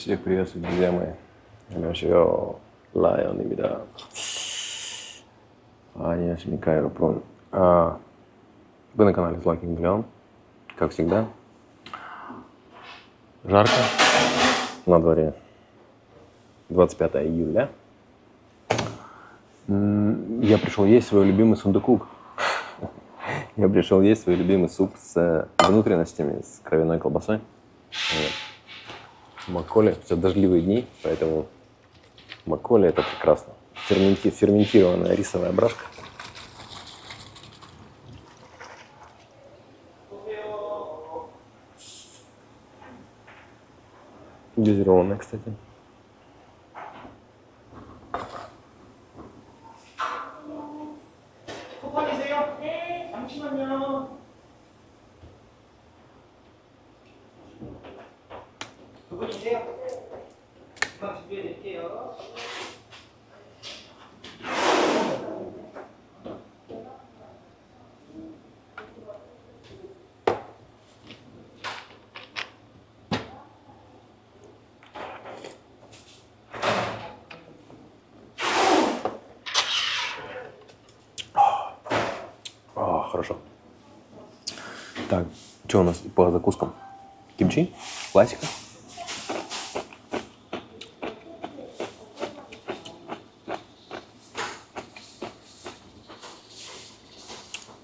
Всех приветствую, друзья мои. 안녕하세요. 라이언입니다. 안녕하십니까, 여러분. Вы на канале Lucky Million. Как всегда. Жарко. На дворе 25 июля. Я пришел есть свой любимый сундукук. Я пришел есть свой любимый суп с внутренностями, с кровяной колбасой. Макколи. Сейчас дождливые дни, поэтому макколи это прекрасно. Ферментированная рисовая брашка. Газированная, кстати. Хорошо. Так, что у нас по закускам? Кимчи? Классика?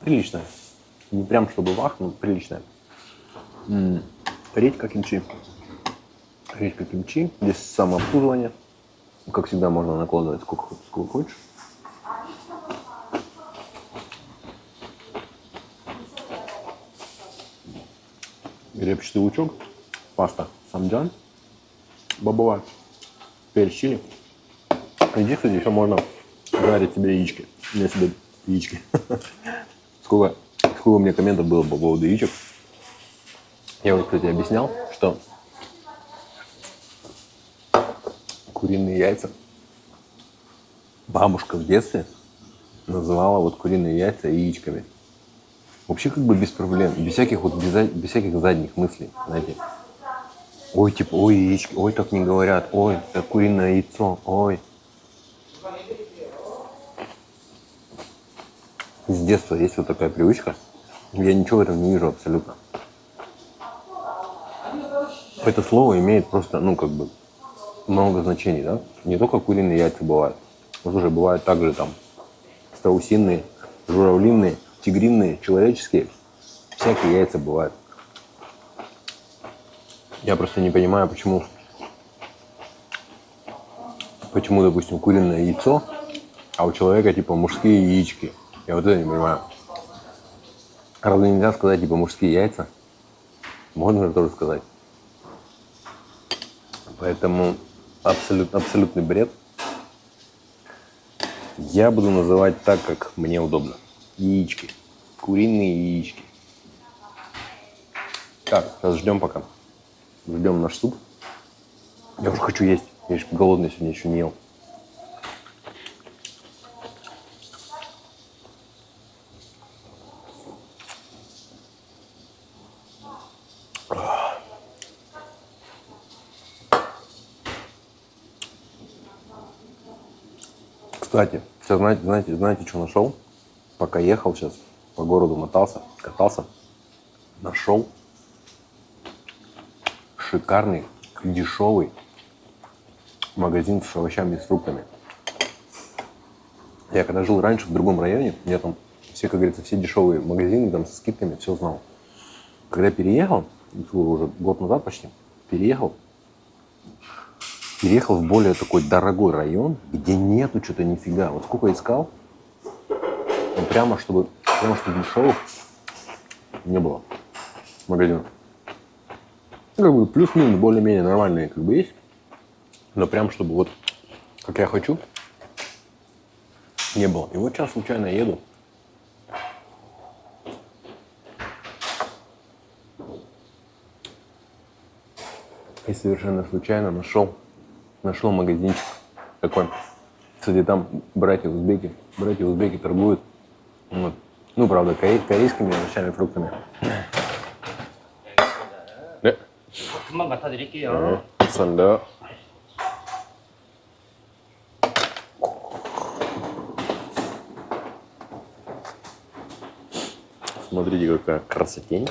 Приличная. Не прям чтобы вах, но приличная. Редька кимчи. Редька кимчи. Здесь самообслуживание. Как всегда, можно накладывать сколько хочешь. Репчатый лучок, паста самджан, бобовая, перец чили. Здесь, кстати, еще можно жарить себе яички. У меня себе яички. Сколько у меня комментов было по поводу яичек. Я вот, кстати, объяснял, что куриные яйца бабушка в детстве называла вот куриные яйца яичками. Вообще как бы без проблем, без всяких задних мыслей, знаете. Ой, типа, ой, яички, ой, так не говорят, ой, это куриное яйцо, ой. С детства есть вот такая привычка, я ничего в этом не вижу абсолютно. Это слово имеет просто, как бы, много значений, да? Не только куриные яйца бывают, вот уже бывают также там страусиные, журавлиные, тигриные, человеческие, всякие яйца бывают. Я просто не понимаю, почему, допустим, куриное яйцо, а у человека, типа, мужские яички. Я вот это не понимаю. Разве нельзя сказать, типа, мужские яйца? Можно же тоже сказать. Поэтому абсолютный бред. Я буду называть так, как мне удобно. Яички. Куриные яички. Так, сейчас ждем пока. Ждем наш суп. Я уже хочу есть. Я же голодный сегодня, еще не ел. Кстати, сейчас знаете, что нашел? Пока ехал сейчас, по городу мотался, катался, нашел шикарный, дешевый магазин с овощами и с фруктами. Я когда жил раньше в другом районе, я там все, как говорится, все дешевые магазины там со скидками, все знал. Когда переехал, уже год назад почти, переехал в более такой дорогой район, где нету что-то нифига. Вот сколько искал, прямо чтобы дешевых не было магазинов. Как бы плюс-минус более-менее нормальные как бы есть, но прям чтобы вот как я хочу, не было. И вот сейчас случайно еду. И совершенно случайно нашел магазинчик такой. Кстати, там братья узбеки торгуют. Вот. Правда, корейскими овощами, фруктами. 금방 갖다 드릴게요. Пацанда. Смотрите, какая красотень.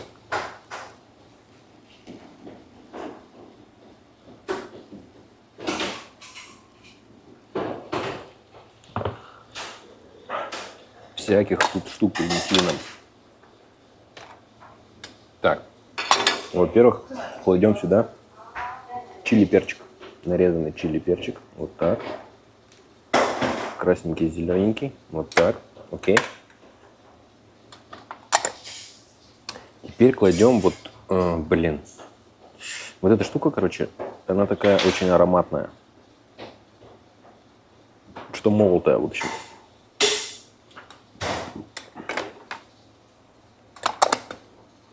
Всяких тут штук принесли нам. Так, во-первых, кладем сюда чили-перчик. Нарезанный чили-перчик. Вот так. Красненький, зелененький. Вот так. Окей. Теперь кладем вот, вот эта штука, короче, она такая очень ароматная. Что молотая, в общем.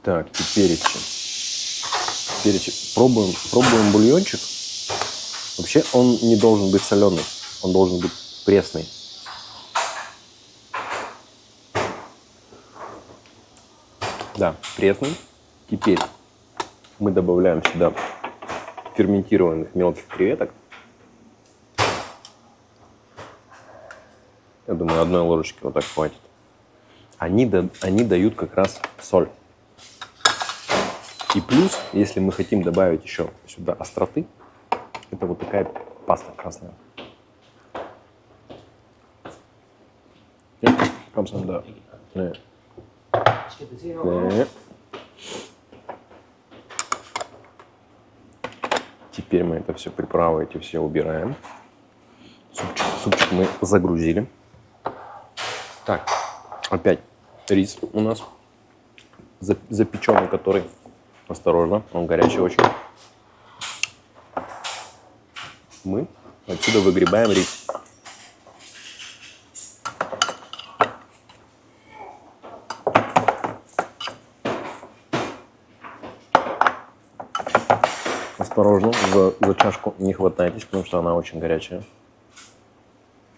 Так, теперь пробуем бульончик. Вообще он не должен быть соленый, он должен быть пресный. Да, пресный. Теперь мы добавляем сюда ферментированных мелких креветок. Я думаю, одной ложечки вот так хватит. Они дают как раз соль. И плюс, если мы хотим добавить еще сюда остроты, это вот такая паста красная. Да. Теперь мы это все, приправы эти все убираем. Супчик мы загрузили. Так, опять рис у нас запеченный, который, осторожно, он горячий очень. Мы отсюда выгребаем рис. Осторожно, за чашку не хватайтесь, потому что она очень горячая.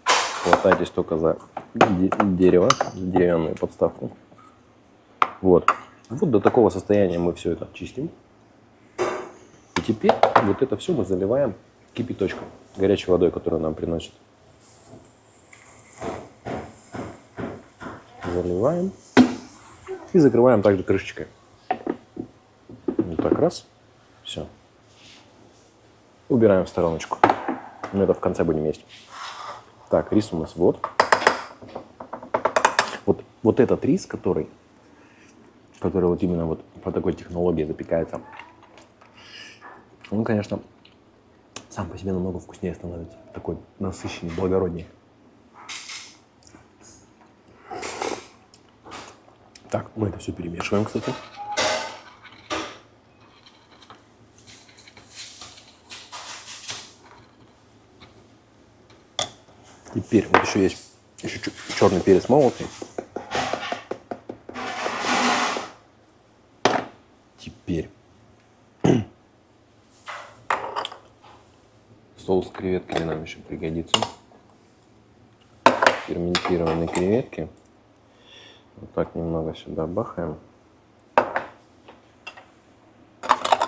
Хватайтесь только за дерево, за деревянную подставку. Вот. Вот до такого состояния мы все это чистим. И теперь вот это все мы заливаем кипяточком, горячей водой, которую нам приносят. Заливаем и закрываем также крышечкой. Вот так раз. Все. Убираем в стороночку. Мы это в конце будем есть. Так, рис у нас вот. Вот этот рис, который вот именно вот по такой технологии запекается, он, конечно, сам по себе намного вкуснее становится. Такой насыщенный, благороднее. Так, мы это все перемешиваем, кстати. Теперь вот еще есть черный перец молотый. Теперь соус с креветками нам еще пригодится. Ферментированные креветки. Вот так немного сюда бахаем.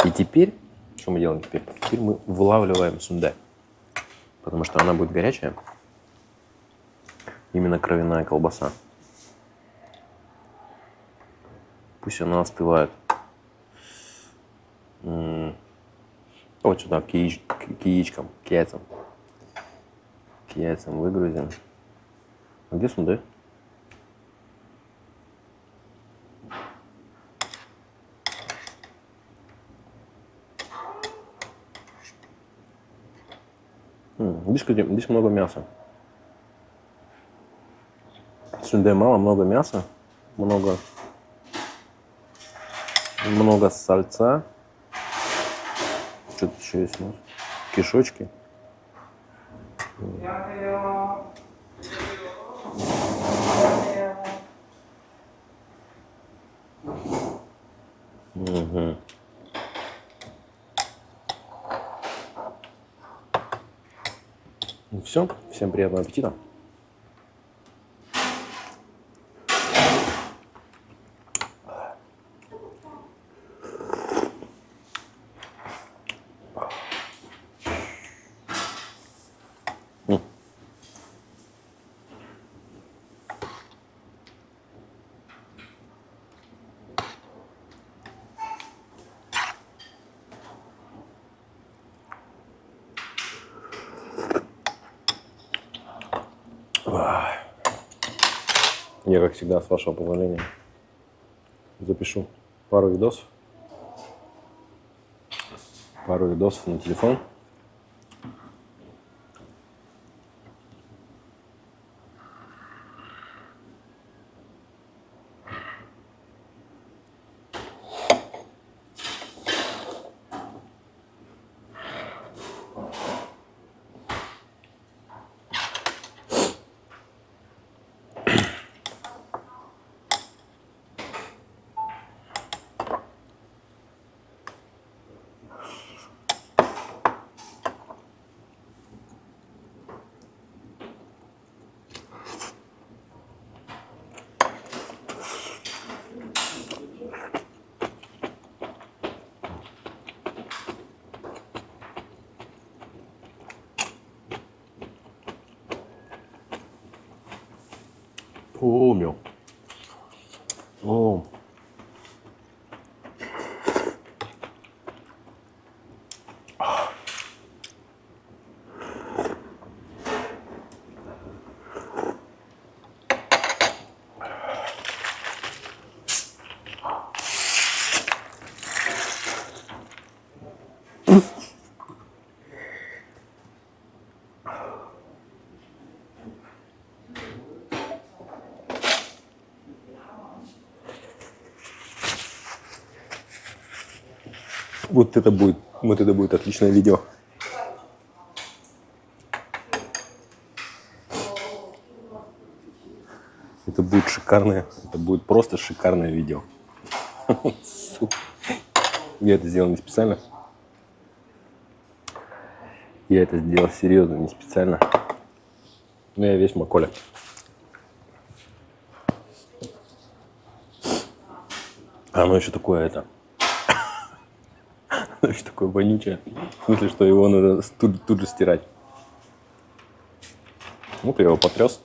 И теперь, что мы делаем теперь? Теперь мы вылавливаем сунде, потому что она будет горячая. Именно кровяная колбаса. Пусть она остывает. Вот сюда, к яичкам, к яйцам. К яйцам выгрузим. А где сунде? Здесь много мяса. Сунде мало, много мяса, много сальца. Что-то еще есть у нас. Кишочки. Угу. Ну все, всем приятного аппетита. Я, как всегда, с вашего позволения, запишу пару видосов на телефон. О, мел. О. Вот это будет отличное видео. Это будет просто шикарное видео. Я это сделал не специально. Я это сделал серьезно, не специально. Но я весь Маколя. Оно еще такое оно еще такое вонючее. В смысле, что его надо тут же стирать. Вот я его потряс.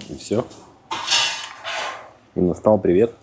И все. И настал привет.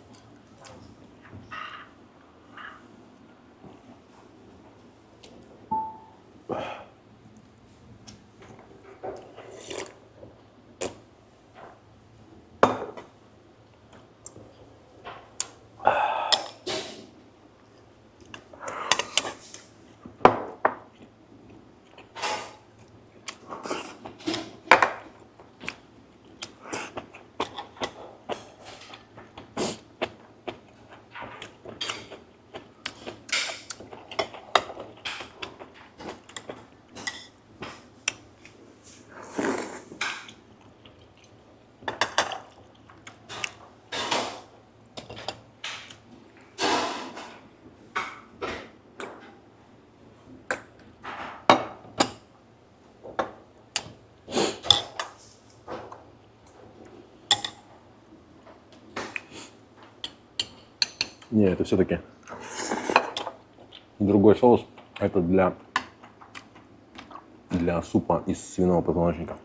Не, это все-таки другой соус. Это для супа из свиного позвоночника.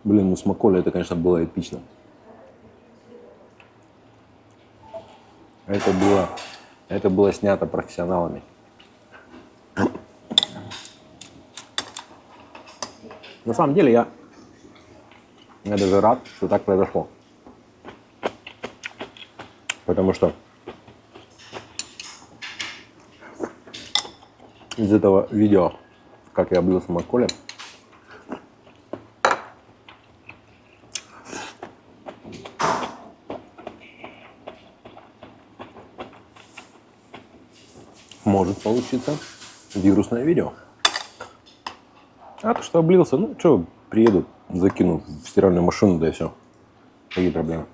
Блин, ну с Маколей это, конечно, было эпично. Это было снято профессионалами. На самом деле я даже рад, что так произошло. Потому что из этого видео, как я облился Маколем, может получиться вирусное видео. А то, что облился, ну что, приеду, закину в стиральную машину, да и все. Какие проблемы?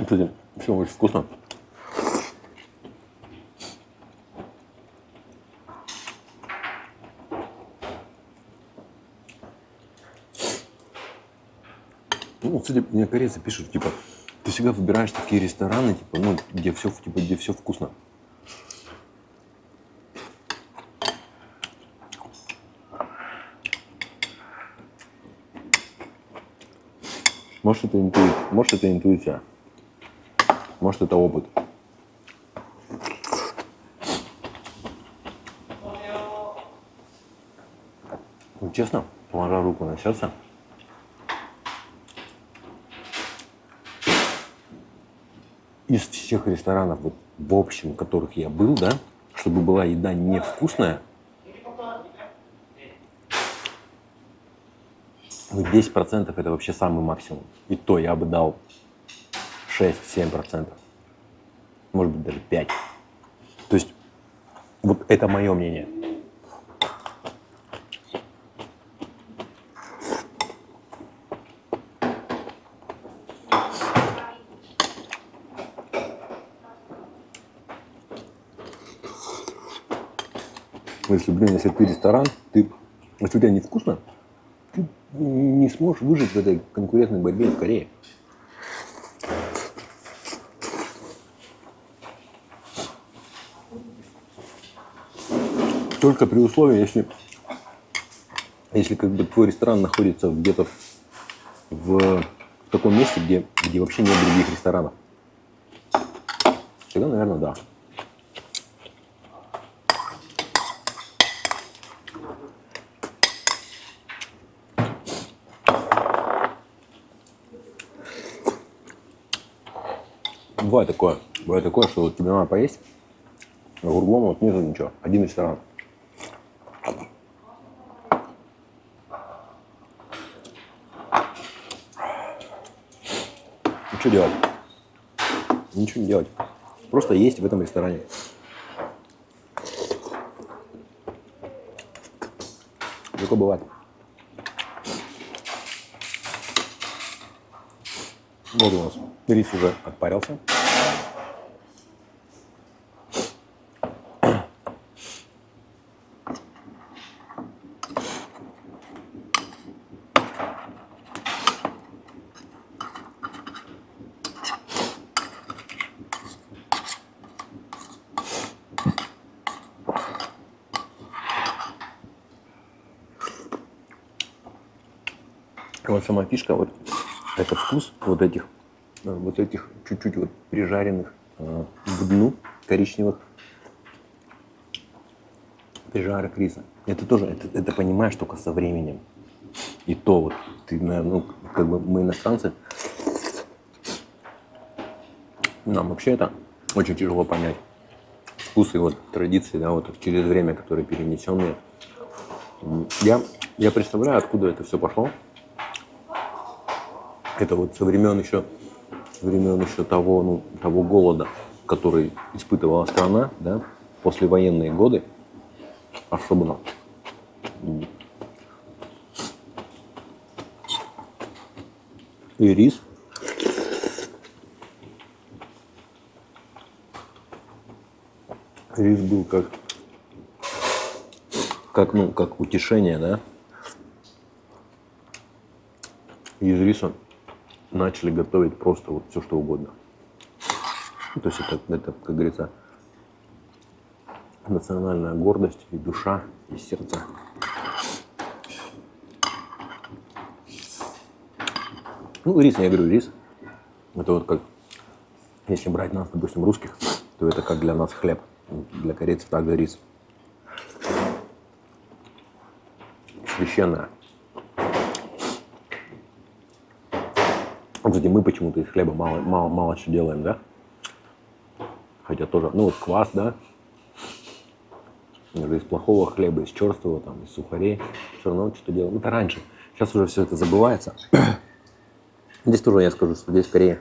Кстати, все очень вкусно. Ну, кстати, мне корейцы пишут, типа, ты всегда выбираешь такие рестораны, типа, ну, где все вкусно. Может, это интуиция, может, это опыт. Ну, честно, положа руку на сердце, из всех ресторанов, вот, в общем, в которых я был, да, чтобы была еда невкусная, ну, 10% это вообще самый максимум. И то я бы дал 6-7%. Может быть, даже 5%. То есть, вот это мое мнение. Если, блин, если ты ресторан, если у тебя невкусно, ты не сможешь выжить в этой конкурентной борьбе в Корее. Только при условии, если как бы твой ресторан находится где-то в таком месте, где вообще нет других ресторанов. Тогда, наверное, да. Бывает такое, что вот тебе надо поесть, а кругом вот нету ничего. Один ресторан. И что делать? Ничего не делать. Просто есть в этом ресторане. Такое бывает. Вот у нас рис уже отпарился. Вот сама фишка, вот это вкус вот этих чуть-чуть вот прижаренных в дну коричневых прижарок риса. Это тоже, это понимаешь только со временем. И то вот ты, ну, как бы мы иностранцы, нам вообще это очень тяжело понять. Вкусы, вот традиции, да, вот через время, которые перенесенные. Я представляю, откуда это все пошло. Это вот со времен еще того, ну, того голода, который испытывала страна, да, послевоенные годы, особенно. И рис. Рис был как утешение, да. Из риса начали готовить просто вот все, что угодно. Ну, то есть это, как говорится, национальная гордость и душа, и сердце. Ну, рис, я говорю, рис. Это вот как, если брать нас, допустим, русских, то это как для нас хлеб. Для корейцев также рис. Священное. Кстати, мы почему-то из хлеба мало что делаем, да? Хотя тоже, ну вот квас, да? Из плохого хлеба, из черствого, там, из сухарей. Все равно что-то делаем. Это раньше. Сейчас уже все это забывается. Здесь тоже я скажу, что здесь в Корее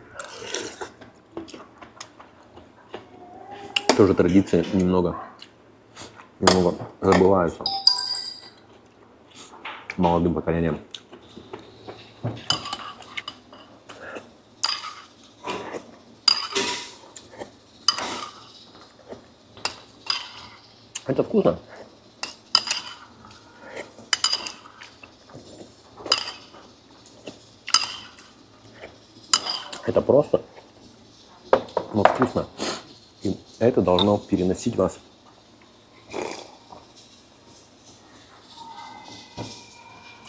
тоже традиции немного забываются молодым поколением. Это вкусно. Это просто, но вкусно. И это должно переносить вас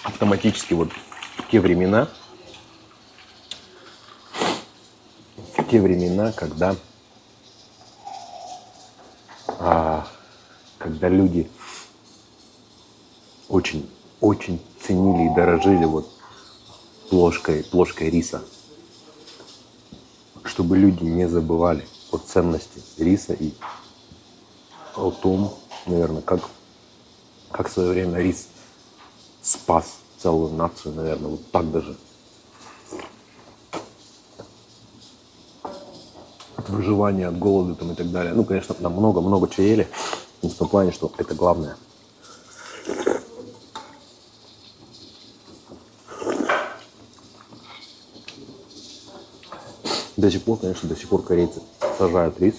автоматически вот в те времена, когда люди очень ценили и дорожили вот плошкой риса. Чтобы люди не забывали о ценности риса и о том, наверное, как в свое время рис спас целую нацию, наверное, вот так даже. От выживания, от голода там и так далее. Ну, конечно, там много чего ели, но в том плане, что это главное. До сих пор корейцы сажают рис.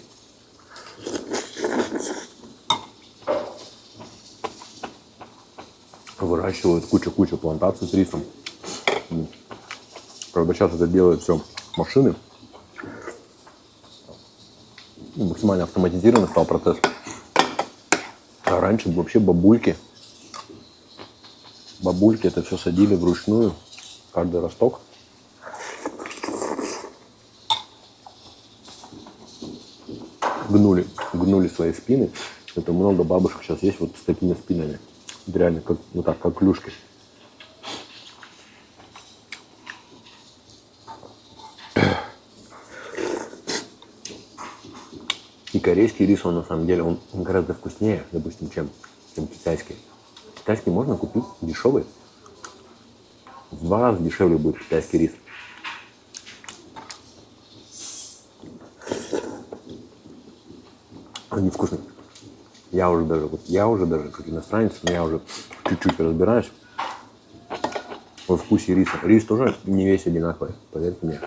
Выращивают кучу плантаций с рисом. Правда, сейчас это делают все машины. Максимально автоматизированный стал процесс. А раньше вообще бабульки это все садили вручную, каждый росток. Гнули свои спины. Это много бабушек сейчас есть вот с такими спинами. Реально, как, вот так, как клюшки. корейский рис, он на самом деле, он гораздо вкуснее, допустим, чем китайский. Китайский можно купить дешевый. В 2 раза дешевле будет китайский рис. Он невкусный. Я уже даже как иностранец, но я уже чуть-чуть разбираюсь во вкусе риса. Рис тоже не весь одинаковый, поверьте мне.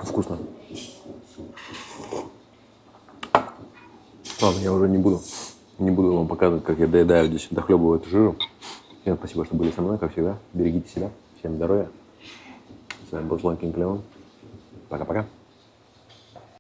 Вкусно. Ладно, я уже не буду вам показывать, как я доедаю здесь, дохлебываю эту жиру. Всем спасибо, что были со мной, как всегда. Берегите себя. Всем здоровья. С вами был Злой Кинг Леон. Пока-пока.